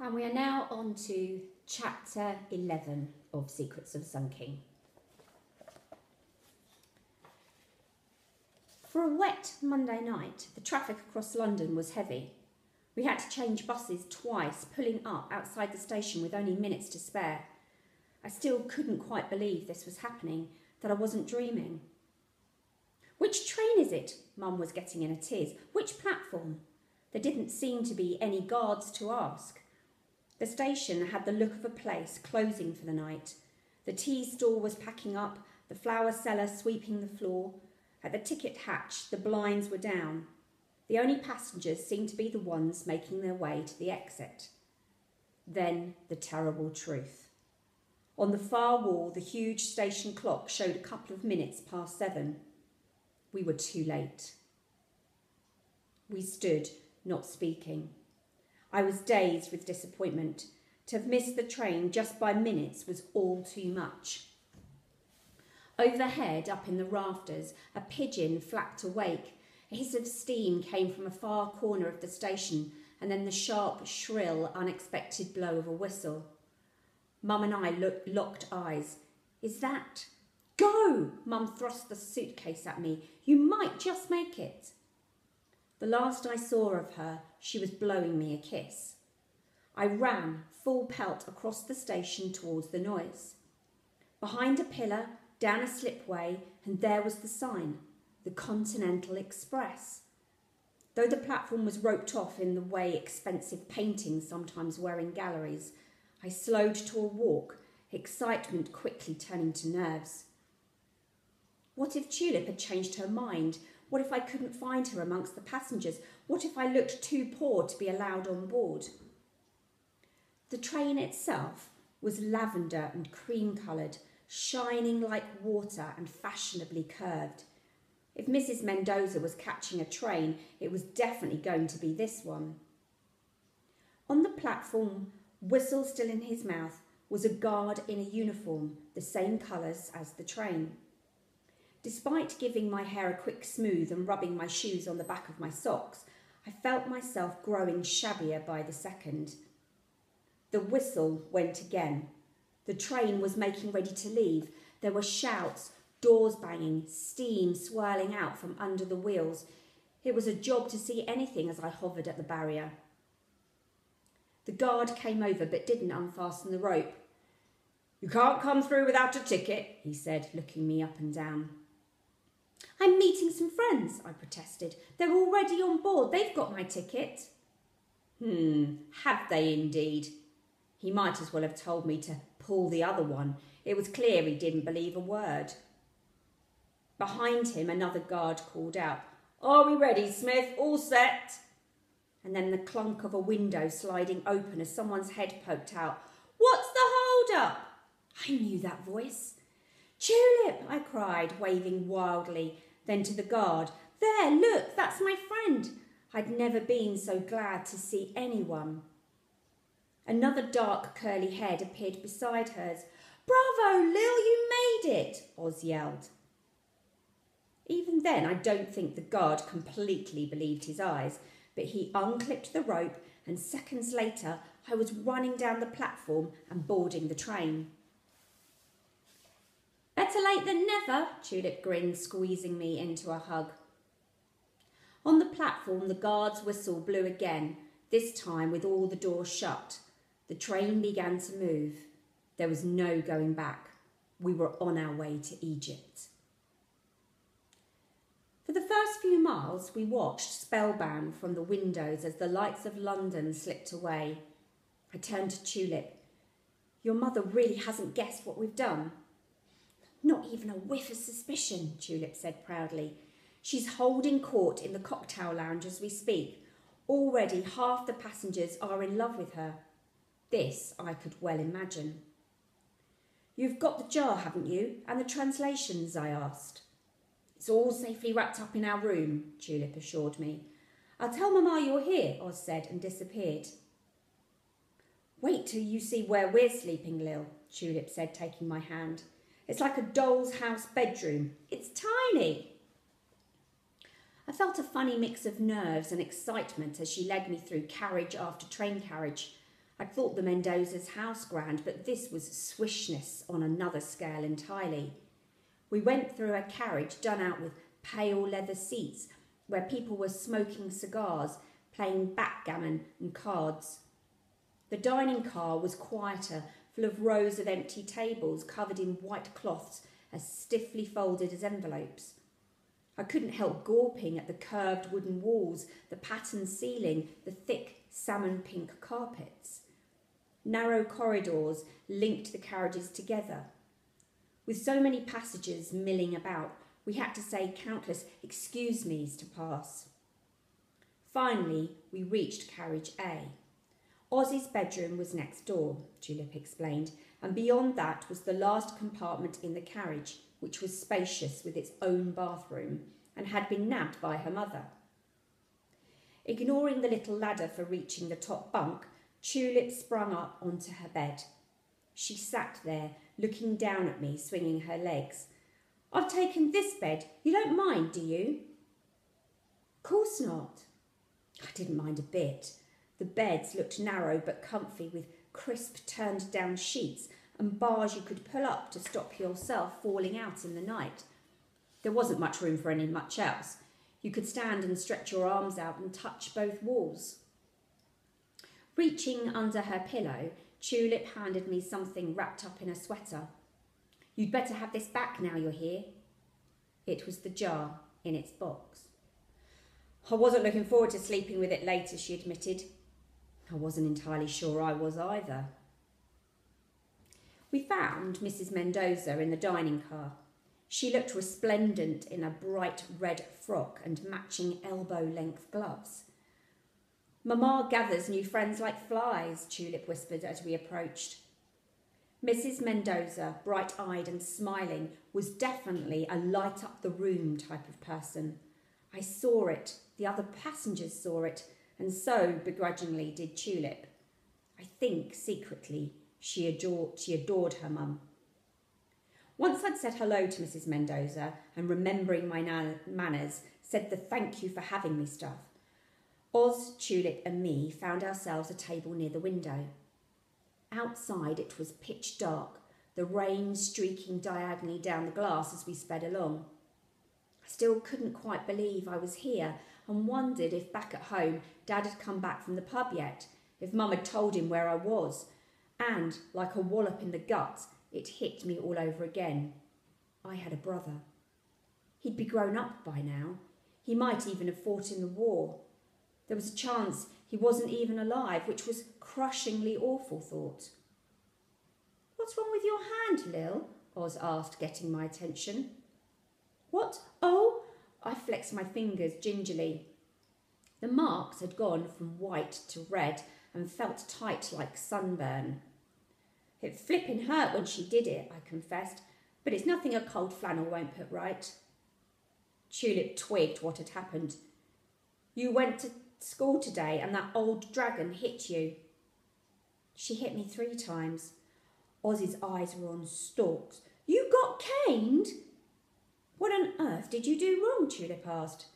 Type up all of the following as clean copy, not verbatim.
And we are now on to chapter 11 of Secrets of Sun King. For a wet Monday night, the traffic across London was heavy. We had to change buses twice, pulling up outside the station with only minutes to spare. I still couldn't quite believe this was happening, that I wasn't dreaming. "Which train is it?" Mum was getting in a tiz. "Which platform?" There didn't seem to be any guards to ask. The station had the look of a place closing for the night. The tea stall was packing up, the flower seller sweeping the floor. At the ticket hatch, the blinds were down. The only passengers seemed to be the ones making their way to the exit. Then the terrible truth. On the far wall, the huge station clock showed a couple of minutes past 7. We were too late. We stood, not speaking. I was dazed with disappointment. To have missed the train just by minutes was all too much. Overhead, up in the rafters, a pigeon flapped awake. A hiss of steam came from a far corner of the station, and then the sharp, shrill, unexpected blow of a whistle. Mum and I locked eyes. "Is that—" "Go!" Mum thrust the suitcase at me. "You might just make it." The last I saw of her, she was blowing me a kiss. I ran, full pelt, across the station towards the noise. Behind a pillar, down a slipway, and there was the sign, the Continental Express. Though the platform was roped off in the way expensive paintings sometimes were in galleries, I slowed to a walk, excitement quickly turning to nerves. What if Tulip had changed her mind? What if I couldn't find her amongst the passengers? What if I looked too poor to be allowed on board? The train itself was lavender and cream-coloured, shining like water and fashionably curved. If Mrs. Mendoza was catching a train, it was definitely going to be this one. On the platform, whistle still in his mouth, was a guard in a uniform, the same colours as the train. Despite giving my hair a quick smooth and rubbing my shoes on the back of my socks, I felt myself growing shabbier by the second. The whistle went again. The train was making ready to leave. There were shouts, doors banging, steam swirling out from under the wheels. It was a job to see anything as I hovered at the barrier. The guard came over but didn't unfasten the rope. "You can't come through without a ticket," he said, looking me up and down. "I'm meeting some friends," I protested. "They're already on board. They've got my ticket." Have they indeed? He might as well have told me to pull the other one. It was clear he didn't believe a word. Behind him, another guard called out, "Are we ready, Smith? All set?" And then the clunk of a window sliding open as someone's head poked out. "What's the hold-up?" I knew that voice. "Tulip," I cried, waving wildly. Then to the guard, "There, look, that's my friend." I'd never been so glad to see anyone. Another dark curly head appeared beside hers. "Bravo, Lil, you made it," Oz yelled. Even then, I don't think the guard completely believed his eyes, but he unclipped the rope, and seconds later I was running down the platform and boarding the train. "Better late than never," Tulip grinned, squeezing me into a hug. On the platform, the guard's whistle blew again, this time with all the doors shut. The train began to move. There was no going back. We were on our way to Egypt. For the first few miles, we watched spellbound from the windows as the lights of London slipped away. I turned to Tulip. "Your mother really hasn't guessed what we've done?" "Not even a whiff of suspicion," Tulip said proudly. "She's holding court in the cocktail lounge as we speak. Already half the passengers are in love with her." This I could well imagine. "You've got the jar, haven't you, and the translations?" I asked. "It's all safely wrapped up in our room," Tulip assured me. "I'll tell Mama you're here," Oz said, and disappeared. "Wait till you see where we're sleeping, Lil," Tulip said, taking my hand. "It's like a doll's house bedroom. It's tiny." I felt a funny mix of nerves and excitement as she led me through carriage after train carriage. I'd thought the Mendoza's house grand, but this was swishness on another scale entirely. We went through a carriage done out with pale leather seats where people were smoking cigars, playing backgammon and cards. The dining car was quieter, full of rows of empty tables covered in white cloths as stiffly folded as envelopes. I couldn't help gawping at the curved wooden walls, the patterned ceiling, the thick salmon pink carpets. Narrow corridors linked the carriages together. With so many passengers milling about, we had to say countless excuse me's to pass. Finally, we reached carriage A. Ozzy's bedroom was next door, Tulip explained, and beyond that was the last compartment in the carriage, which was spacious with its own bathroom and had been nabbed by her mother. Ignoring the little ladder for reaching the top bunk, Tulip sprung up onto her bed. She sat there, looking down at me, swinging her legs. "I've taken this bed. You don't mind, do you?" "Course not." I didn't mind a bit. The beds looked narrow but comfy, with crisp turned-down sheets and bars you could pull up to stop yourself falling out in the night. There wasn't much room for much else. You could stand and stretch your arms out and touch both walls. Reaching under her pillow, Tulip handed me something wrapped up in a sweater. "You'd better have this back now you're here." It was the jar in its box. "I wasn't looking forward to sleeping with it later," she admitted. I wasn't entirely sure I was either. We found Mrs. Mendoza in the dining car. She looked resplendent in a bright red frock and matching elbow-length gloves. "Mamma gathers new friends like flies," Tulip whispered as we approached. Mrs. Mendoza, bright-eyed and smiling, was definitely a light-up-the-room type of person. I saw it, the other passengers saw it, and so, begrudgingly, did Tulip. I think, secretly, she adored her mum. Once I'd said hello to Mrs. Mendoza and, remembering my manners, said the thank you for having me stuff, Oz, Tulip and me found ourselves a table near the window. Outside it was pitch dark, the rain streaking diagonally down the glass as we sped along. I still couldn't quite believe I was here and wondered if back at home Dad had come back from the pub yet, if Mum had told him where I was, and, like a wallop in the gut, it hit me all over again. I had a brother. He'd be grown up by now. He might even have fought in the war. There was a chance he wasn't even alive, which was crushingly awful thought. "What's wrong with your hand, Lil?" Oz asked, getting my attention. "What? Oh!" I flexed my fingers gingerly. The marks had gone from white to red and felt tight like sunburn. "It flippin' hurt when she did it," I confessed, "but it's nothing a cold flannel won't put right." Tulip twigged what had happened. "You went to school today and that old dragon hit you." She hit me 3 times. Ozzy's eyes were on stalks. "You got caned?" "What on earth did you do wrong?" Tulip asked.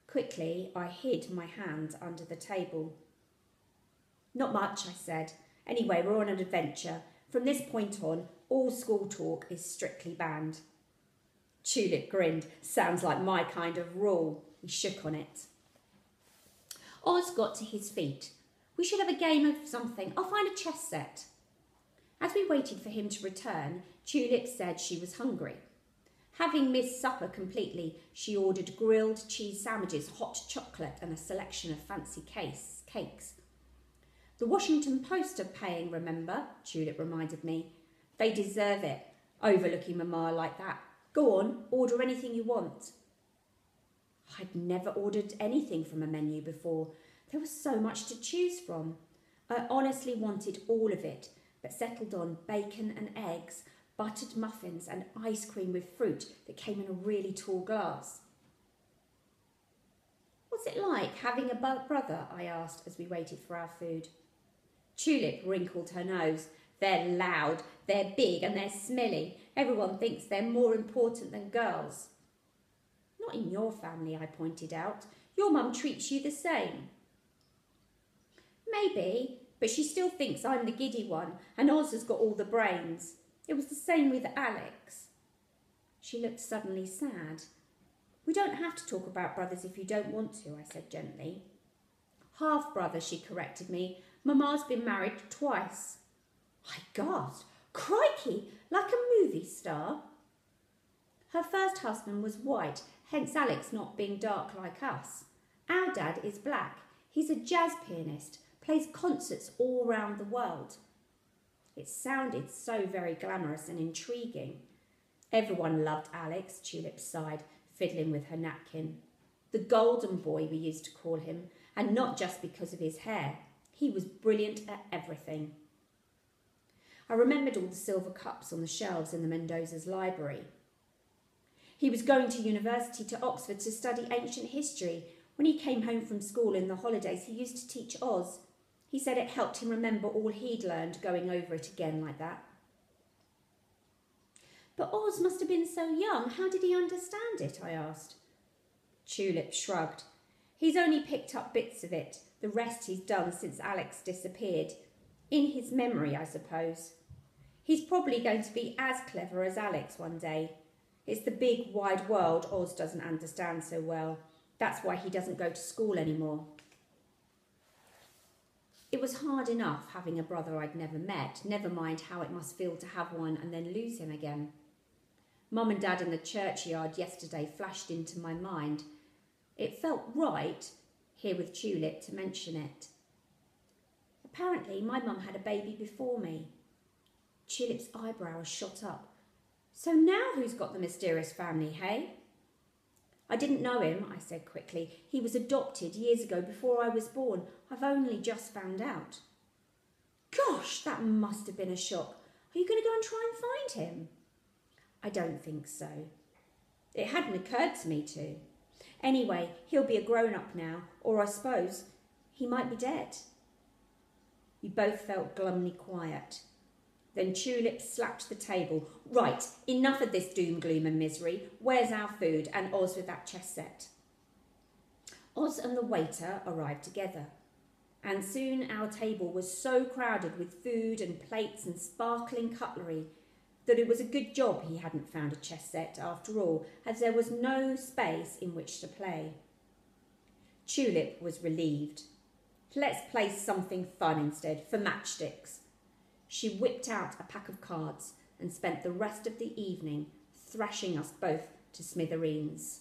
Quickly, I hid my hand under the table. "Not much," I said. "Anyway, we're on an adventure. From this point on, all school talk is strictly banned." Tulip grinned. "Sounds like my kind of rule." He shook on it. Oz got to his feet. "We should have a game of something. I'll find a chess set." As we waited for him to return, Tulip said she was hungry. Having missed supper completely, she ordered grilled cheese sandwiches, hot chocolate and a selection of fancy cakes. "The Washington Post are paying, remember?" Tulip reminded me. "They deserve it, overlooking Mamma like that. Go on, order anything you want." I'd never ordered anything from a menu before. There was so much to choose from. I honestly wanted all of it, but settled on bacon and eggs, buttered muffins and ice cream with fruit that came in a really tall glass. "What's it like having a brother?" I asked as we waited for our food. Tulip wrinkled her nose. "They're loud, they're big and they're smelly. Everyone thinks they're more important than girls." "Not in your family," I pointed out. "Your mum treats you the same." "Maybe, But she still thinks I'm the giddy one and Oz has got all the brains. It was the same with Alex. She looked suddenly sad. We don't have to talk about brothers if you don't want to, I said gently. Half-brother, she corrected me. Mamma's been married twice. I gasped. Crikey, like a movie star. Her first husband was white, hence Alex not being dark like us. Our dad is black. He's a jazz pianist, plays concerts all round the world. It sounded so very glamorous and intriguing. Everyone loved Alex, Tulip sighed, fiddling with her napkin. The golden boy, we used to call him, and not just because of his hair. He was brilliant at everything. I remembered all the silver cups on the shelves in the Mendoza's library. He was going to university to Oxford to study ancient history. When he came home from school in the holidays, he used to teach Oz. He said it helped him remember all he'd learned going over it again like that. But Oz must have been so young. How did he understand it? I asked. Tulip shrugged. He's only picked up bits of it. The rest he's done since Alex disappeared. In his memory, I suppose. He's probably going to be as clever as Alex one day. It's the big, wide world Oz doesn't understand so well. That's why he doesn't go to school anymore. It was hard enough having a brother I'd never met, never mind how it must feel to have one and then lose him again. Mum and Dad in the churchyard yesterday flashed into my mind. It felt right, here with Tulip, to mention it. Apparently, my mum had a baby before me. Tulip's eyebrows shot up. So now who's got the mysterious family, hey? I didn't know him, I said quickly. He was adopted years ago before I was born. I've only just found out. Gosh, that must have been a shock. Are you going to go and try and find him? I don't think so. It hadn't occurred to me to. Anyway, he'll be a grown-up now, or I suppose he might be dead. We both felt glumly quiet. Then Tulip slapped the table. Right, enough of this doom, gloom and misery. Where's our food? And Oz with that chess set. Oz and the waiter arrived together. And soon our table was so crowded with food and plates and sparkling cutlery that it was a good job he hadn't found a chess set after all, as there was no space in which to play. Tulip was relieved. Let's play something fun instead, for matchsticks. She whipped out a pack of cards and spent the rest of the evening thrashing us both to smithereens.